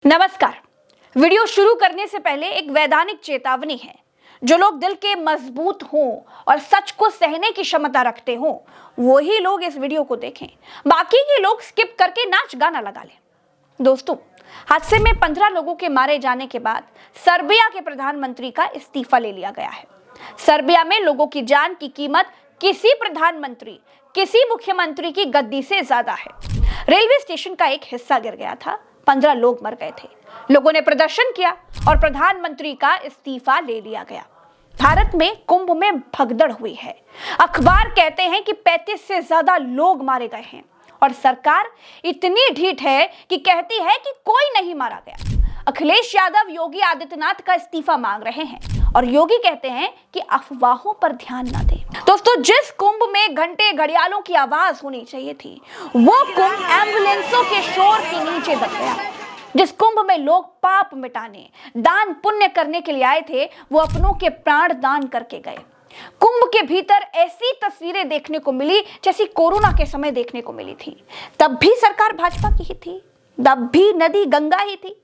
नमस्कार। वीडियो शुरू करने से पहले एक वैधानिक चेतावनी है। जो लोग दिल के मजबूत हों और सच को सहने की क्षमता रखते हों वही लोग इस वीडियो को देखें, बाकी के लोग स्किप करके नाच गाना लगा लें। दोस्तों, हादसे में 15 लोगों के मारे जाने के बाद सर्बिया के प्रधानमंत्री का इस्तीफा ले लिया गया है। सर्बिया में लोगों की जान की कीमत किसी प्रधानमंत्री, किसी मुख्यमंत्री की गद्दी से ज्यादा है। रेलवे स्टेशन का एक हिस्सा गिर गया था, 15 लोग मर गए थे। लोगों ने प्रदर्शन किया और प्रधानमंत्री का इस्तीफा ले लिया गया। भारत में कुंभ में भगदड़ हुई है। अखबार कहते हैं कि 35 से ज्यादा लोग मारे गए हैं और सरकार इतनी ढीठ है कि कहती है कि कोई नहीं मारा गया। अखिलेश यादव योगी आदित्यनाथ का इस्तीफा मांग रहे हैं और योगी कहते हैं कि अफवाहों पर ध्यान न दें। दोस्तों, जिस कुंभ में घंटे घड़ियालों की आवाज होनी चाहिए थी, वो कुंभ एम्बुलेंसों के शोर के नीचे दब गया। जिस कुंभ में लोग पाप मिटाने, दान पुण्य करने के लिए आए थे, वो अपनों के प्राण दान करके गए। कुंभ के भीतर ऐसी तस्वीरें देखने को मिली जैसी कोरोना के समय देखने को मिली थी। तब भी सरकार भाजपा की ही थी, तब भी नदी गंगा ही थी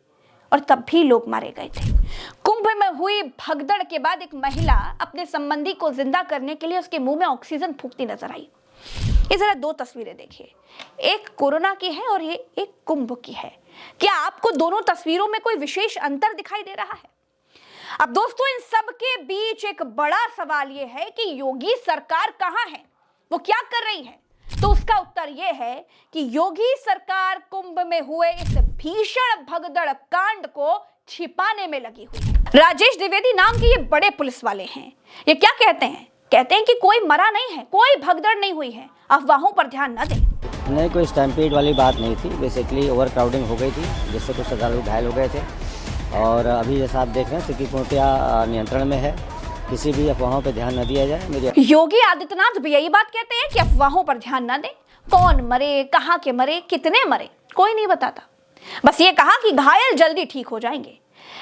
और तब भी लोग मारे गए थे। कुंभ में हुई भगदड़ के बाद एक महिला अपने संबंधी को जिंदा करने के लिए उसके मुंह में ऑक्सीजन फूंकती नजर आई। ये जरा दो तस्वीरें देखिए, एक कोरोना की है और ये एक कुंभ की है। क्या आपको दोनों तस्वीरों में कोई विशेष अंतर दिखाई दे रहा है? अब दोस्तों, इन सब के बीच एक बड़ा सवाल ये है कि योगी सरकार कहां है, वो क्या कर रही है? तो उसका उत्तर यह है कि योगी सरकार कुंभ में हुए इस भीषण भगदड़ कांड को छिपाने में लगी हुई है। राजेश द्विवेदी नाम के ये बड़े पुलिस वाले हैं। ये क्या कहते हैं? कहते हैं कि कोई मरा नहीं है, कोई भगदड़ नहीं हुई है, अफवाहों पर ध्यान न दें। नहीं, कोई स्टैम्पीड वाली बात नहीं थी। बेसिकली ओवर क्राउडिंग हो गई थी, जिससे कुछ श्रद्धालु घायल हो गए थे और अभी जैसा आप देख रहे हैं स्थिति पूर्णतया नियंत्रण में है। किसी भी अफवाहों पर ध्यान न दिया जाए। योगी आदित्यनाथ भी यही बात कहते हैं कि अफवाहों पर ध्यान न दें। कौन मरे, कहां के मरे, कितने मरे, कोई नहीं बताता। बस ये कहा कि घायल जल्दी ठीक हो जाएंगे।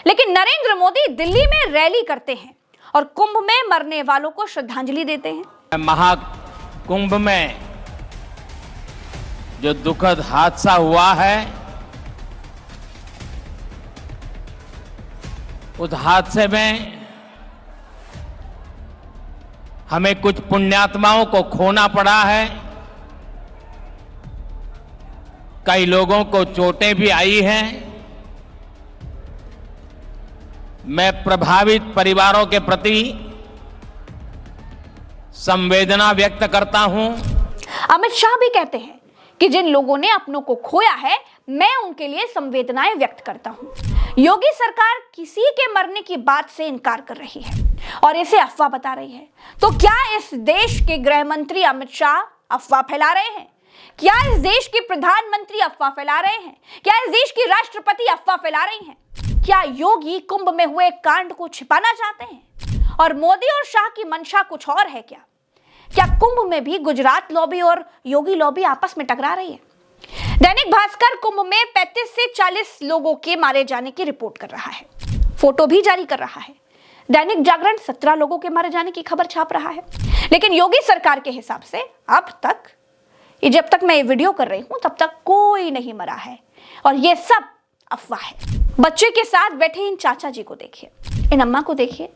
लेकिन नरेंद्र मोदी दिल्ली में रैली करते हैं और कुंभ में मरने वालों को श्रद्धांजलि देते हैं। महाकुंभ में जो दुखद हादसा हुआ है, उस हादसे में हमें कुछ पुण्यात्माओं को खोना पड़ा है। कई लोगों को चोटें भी आई हैं। मैं प्रभावित परिवारों के प्रति संवेदना व्यक्त करता हूं। अमित शाह भी कहते हैं कि जिन लोगों ने अपनों को खोया है, मैं उनके लिए संवेदनाएं व्यक्त करता हूं। योगी सरकार किसी के मरने की बात से इनकार कर रही है और इसे अफवाह बता रही है। तो क्या इस देश के गृह मंत्री अमित शाह अफवाह फैला रहे हैं? क्या इस देश के प्रधानमंत्री अफवाह फैला रहे हैं? क्या इस देश की राष्ट्रपति अफवाह फैला रही हैं? क्या योगी कुंभ में हुए कांड को छिपाना चाहते हैं और मोदी और शाह की मंशा कुछ और है? क्या कुंभ में भी गुजरात लॉबी और योगी लॉबी आपस में टकरा रही है? दैनिक भास्कर कुंभ में 35 से 40 लोगों के मारे जाने की रिपोर्ट कर रहा है, फोटो भी जारी कर रहा है। दैनिक जागरण 17 लोगों के मारे जाने की खबर छाप रहा है। लेकिन योगी सरकार के हिसाब से अब तक, जब तक मैं ये वीडियो कर रही हूं, तब तक कोई नहीं मरा है और ये सब अफवाह है। बच्चे के साथ बैठे इन चाचा जी को देखिए, इन अम्मा को देखिए,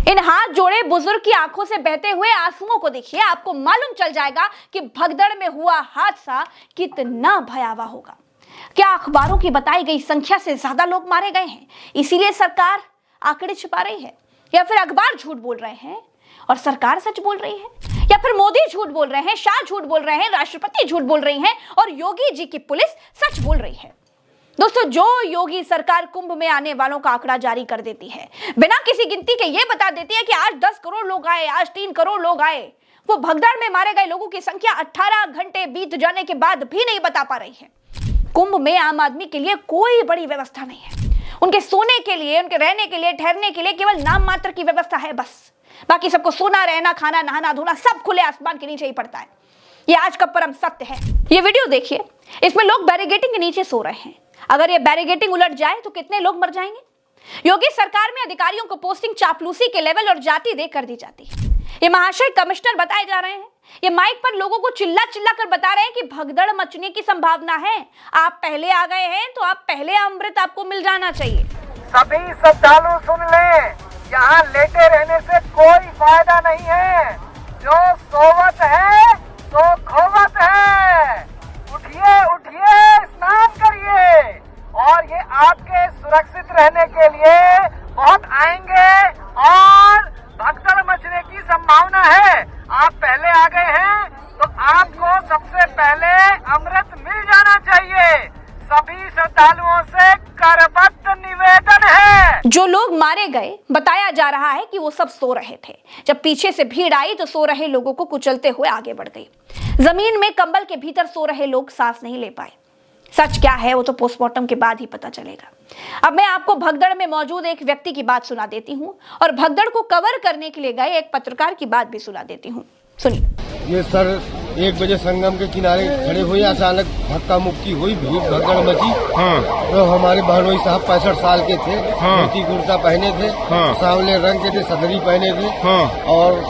इन हाथ जोड़े बुजुर्ग की आंखों से बहते हुए आंसुओं को देखिए। आपको मालूम चल जाएगा कि भगदड़ में हुआ हादसा कितना भयावह होगा। क्या अखबारों की बताई गई संख्या से ज्यादा लोग मारे गए हैं, इसीलिए सरकार आंकड़े छिपा रही है? या फिर अखबार झूठ बोल रहे हैं और सरकार सच बोल रही है? या फिर मोदी झूठ बोल रहे हैं, शाह झूठ बोल रहे हैं, राष्ट्रपति झूठ बोल रही हैं और योगी जी की पुलिस सच बोल रही है? दोस्तों, जो योगी सरकार कुंभ में आने वालों का आंकड़ा जारी कर देती है, बिना किसी गिनती के ये बता देती है कि आज 10 करोड़ लोग आए, आज 3 करोड़ लोग आए, वो भगदड़ में मारे गए लोगों की संख्या 18 घंटे बीत जाने के बाद भी नहीं बता पा रही है। कुंभ में आम आदमी के लिए कोई बड़ी व्यवस्था नहीं है। उनके सोने के लिए, उनके रहने के लिए, ठहरने के लिए केवल नाम मात्र की व्यवस्था है बस। बाकी सबको सोना, रहना, खाना, नहाना, धोना सब खुले आसमान के नीचे ही पड़ता है। ये आज का परम सत्य है। ये वीडियो देखिए, इसमें लोग बैरिकेडिंग के नीचे सो रहे हैं। अगर ये बैरिकेडिंग उलट जाए तो कितने लोग मर जाएंगे? योगी सरकार में अधिकारियों को पोस्टिंग चापलूसी के लेवल और जाति देकर दी जाती है। ये महाशय कमिश्नर बताए जा रहे हैं ये माइक पर लोगों को चिल्ला चिल्ला कर बता रहे हैं कि भगदड़ मचने की संभावना है। आप पहले आ गए हैं तो आप पहले अमृत आपको मिल जाना चाहिए। सभी श्रद्धालु सुन लें, यहाँ लेटे रहने से कोई फायदा नहीं है। जो सोवत है तो खोवत है। उठिए उठिए, स्नान करिए और ये आपके सुरक्षित रहने के लिए बहुत आएंगे और भगदड़ मचने की संभावना है। आप पहले आ गए हैं तो आपको सबसे पहले अमृत मिल जाना चाहिए। सभी श्रद्धालुओं से करबद्ध निवेदन है। जो लोग मारे गए, बताया जा रहा है कि वो सब सो रहे थे। जब पीछे से भीड़ आई तो सो रहे लोगों को कुचलते हुए आगे बढ़ गई। जमीन में कंबल के भीतर सो रहे लोग सांस नहीं ले पाए। सच क्या है वो तो पोस्टमार्टम के बाद ही पता चलेगा। अब मैं आपको भगदड़ में मौजूद एक व्यक्ति की बात सुना देती हूँ और भगदड़ को कवर करने के लिए गए एक पत्रकार की बात भी सुना देती हूँ। सुनिए। ये सर 1 बजे संगम के किनारे खड़े हुए, अचानक धक्का मुक्की हुई, भीड़ भगदड़ मची। तो हमारे बहनोई साहब 65 साल के थे, धोती कुर्ता पहने थे, सांवले रंग के थे, सदरी पहने थे और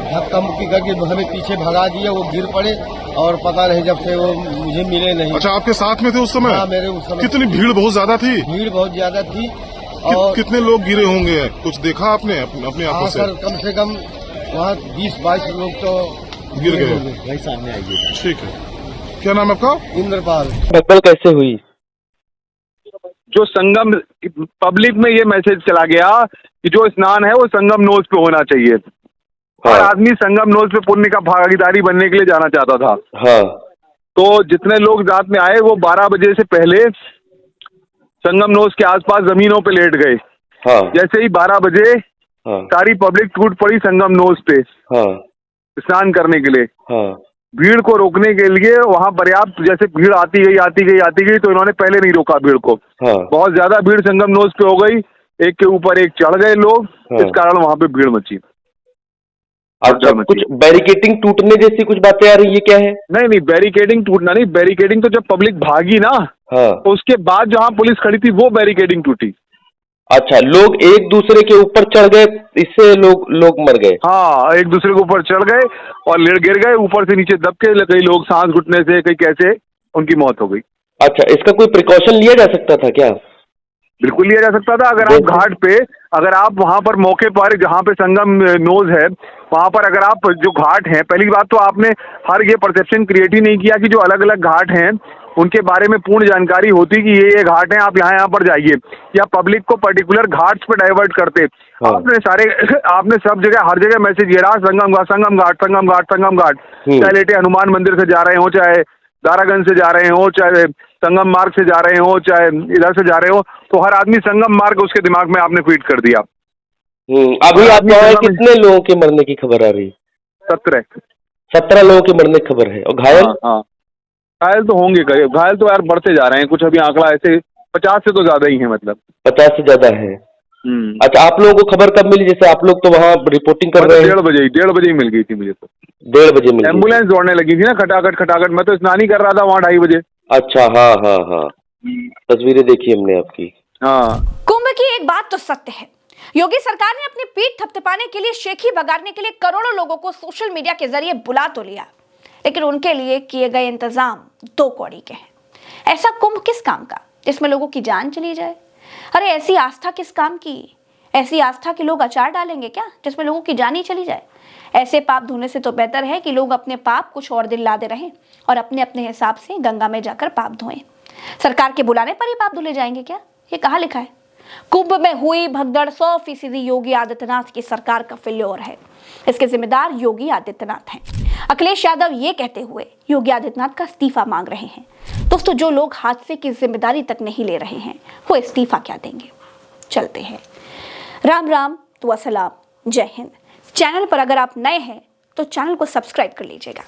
धक्का मुक्की करके हमें पीछे भगा दिया। वो गिर पड़े और पता नहीं जब से वो मुझे मिले नहीं। अच्छा, आपके साथ में थे उस समय? हाँ, मेरे उस समय। कितनी भीड़ बहुत ज्यादा थी? भीड़ बहुत ज्यादा थी। और कितने लोग गिरे होंगे, कुछ देखा आपने अपनी आंखों से? सर कम से कम वहाँ 20-22 लोग तो गिर गए। वही सामने आइए। ठीक है, क्या नाम है आपका? इंद्रपाल। भगदड़ कैसे हुई? जो संगम पब्लिक में ये मैसेज चला गया कि जो स्नान है वो संगम नोज पे होना चाहिए। हर आदमी संगम नोज पे पुण्य का भागीदारी बनने के लिए जाना चाहता था। हाँ। तो जितने लोग रात में आए वो 12 बजे से पहले संगम नोज के आसपास जमीनों पे लेट गए। हाँ। जैसे ही 12 बजे सारी पब्लिक टूट पड़ी संगम नोज पे स्नान करने के लिए। भीड़ को रोकने के लिए वहाँ पर्याप्त, जैसे भीड़ आती गई तो इन्होंने पहले नहीं रोका भीड़ को। बहुत ज्यादा भीड़ संगम नोज पे हो गई, एक के ऊपर एक चढ़ गए लोग। इस कारण वहाँ पे भीड़ मची। अच्छा, कुछ बैरिकेडिंग टूटने जैसी कुछ बातें आ रही है, क्या है? नहीं, बैरिकेडिंग टूटना नहीं। बैरिकेडिंग तो जब पब्लिक भागी ना, उसके बाद जहाँ पुलिस खड़ी थी वो बैरिकेडिंग टूटी। अच्छा, लोग एक दूसरे के ऊपर चढ़ गए, इससे लोग मर गए? हाँ, एक दूसरे के ऊपर चढ़ गए और गिर गए, ऊपर से नीचे दब के। कई लोग सांस घुटने से, कई कैसे उनकी मौत हो गई। अच्छा, इसका कोई प्रिकॉशन लिया जा सकता था क्या? बिल्कुल लिया जा सकता था। अगर आप घाट पे, अगर आप वहाँ पर मौके पर जहाँ पे संगम नोज है वहाँ पर अगर आप जो घाट हैं, पहली बात तो आपने हर ये परसेप्शन क्रिएट ही नहीं किया कि जो अलग अलग घाट हैं उनके बारे में पूर्ण जानकारी होती कि ये घाट हैं, आप यहाँ पर जाइए, या पब्लिक को पर्टिकुलर घाट्स पे डाइवर्ट करते। आपने सब जगह, हर जगह मैसेज ये रहा, संगम घाट। चाहे लेटे हनुमान मंदिर से जा रहे हो, चाहे दारागंज से जा रहे हो, चाहे संगम मार्ग से जा रहे हो, चाहे इधर से जा रहे हो, तो हर आदमी संगम मार्ग उसके दिमाग में आपने फीड कर दिया। अभी आप कितने लोगों के मरने की खबर आ रही है? 17 लोगों के मरने की खबर है। और घायल? हाँ, घायल तो होंगे, घायल तो यार बढ़ते जा रहे हैं। कुछ अभी आंकड़ा ऐसे 50 से तो ज्यादा ही है, मतलब 50 से ज्यादा है। अच्छा, आप लोगों को खबर कब मिली? जैसे आप लोग तो वहाँ रिपोर्टिंग कर रहे हैं। 1:30 बजे ही मिल गई थी मुझे तो। 1:30 बजे मिली? एम्बुलेंस दौड़ने लगी थी ना, खटाखट। मैं तो स्नान ही कर रहा था वहाँ 2:30 बजे। अच्छा, हाँ, तस्वीरें देखी हमने आपकी। हाँ। कुंभ की एक बात तो सत्य है, योगी सरकार ने अपनी पीठ थपथपाने के लिए, शेखी बगाड़ने के लिए करोड़ों लोगों को सोशल मीडिया के जरिए बुला तो लिया, लेकिन उनके लिए किए गए इंतजाम 2 कौड़ी के हैं। ऐसा कुंभ किस काम का जिसमें लोगों की जान चली जाए? अरे ऐसी आस्था किस काम की? ऐसी आस्था के लोग अचार डालेंगे क्या जिसमें लोगों की जान ही चली जाए? ऐसे पाप धोने से तो बेहतर है कि लोग अपने पाप कुछ और दिन लाते रहें और अपने अपने हिसाब से गंगा में जाकर पाप धोएं। सरकार के बुलाने पर ही पाप धुले जाएंगे क्या? ये कहाँ लिखा है? कुंभ में हुई भगदड़ 100% योगी आदित्यनाथ की सरकार का फेल्योर है। इसके जिम्मेदार योगी आदित्यनाथ हैं। अखिलेश यादव ये कहते हुए योगी आदित्यनाथ का इस्तीफा मांग रहे हैं। दोस्तों, जो लोग हादसे की जिम्मेदारी तक नहीं ले रहे हैं वो इस्तीफा क्या देंगे? चलते हैं। राम राम, दुआ सलाम, जय हिंद। चैनल पर अगर आप नए हैं तो चैनल को सब्सक्राइब कर लीजिएगा।